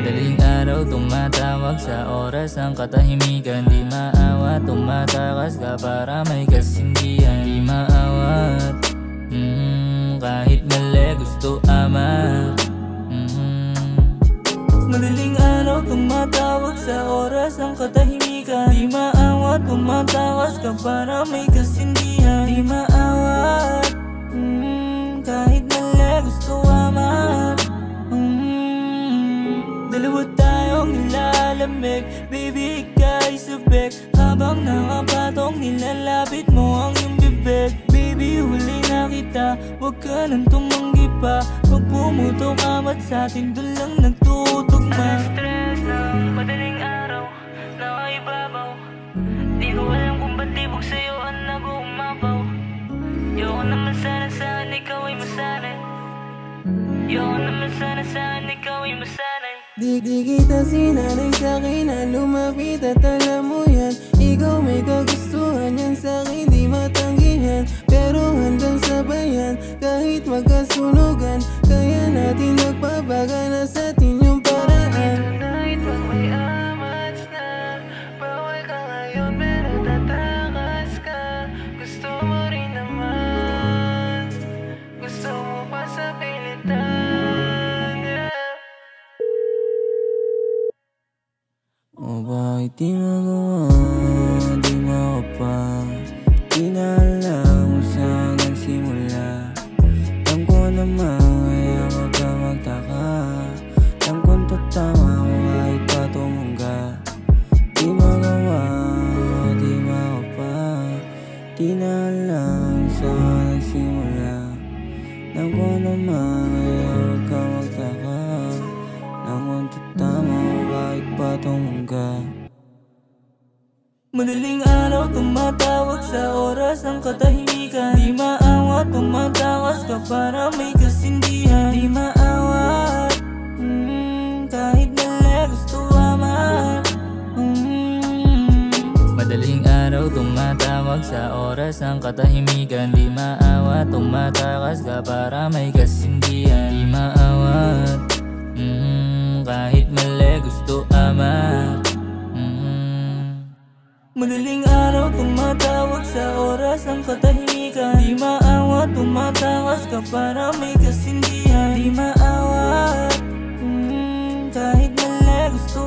Madaling araw tumatawag sa oras ng katahimikan. Di maawat, tumatakas ka para may kasindihan. Di maawat, kahit mali gusto amat. Madaling araw tumatawag sa oras ng katahimikan. Di maawat, tumatakas ka para may kasindihan. Di maawat, kahit mali gusto amat. Dalawa tayong nilalamig, baby ika'y sabik. Habang nakapatong nilalapit mo ang iyong bibig. Baby huli na kita, huwag ka nang tumanggi pa. Pag pumutok amat sa'tin, dun lang nagtutugma. Stress ng madaling araw, nakaibabaw. Di ko alam kung ba't libog sa'yo ang nag-uumapaw. Yoko naman sana saan ikaw ay masanay. Yoko naman sana saan ikaw ay masanay. Di kita sinanay sa'kin na lumapit at alam mo yan. Ikaw may kagustuhan yan sa'kin di matanggihan. Pero handang sabayan kahit magkasunugan. Kaya natin nagpabaga na sa'tin yung paraan. Kahit pag may amats na, bawal ka ngayon pero tatakas ka. Gusto mo rin naman, gusto mo pa sa pilitan. O bakit di magawa, di makapa. Di na alam kung saan nagsimula. Alam ko naman kaya wag ka magtaka. Alam kong tatama ko kahit pa tumungga. Di magawa, di makapa. Di na alam kung saan nagsimula. Alam ko naman kaya wag ka magtaka. Alam kong tatama ko kahit pa tumungga. Madaling araw tumatawag sa oras ng katahimikan. Di maawat, tumatakas ka para may kasindihan. Di maawat, kahit mali gusto amat. Madaling araw tumatawag sa oras ng katahimikan. Di maawat, tumatakas ka para may kasindihan. Di maawat, kahit mali gusto amat. Madaling araw tumatawag sa oras ng katahimikan. Di maawat, tumatakas ka para may kasindihan. Di maawat, kahit mali gusto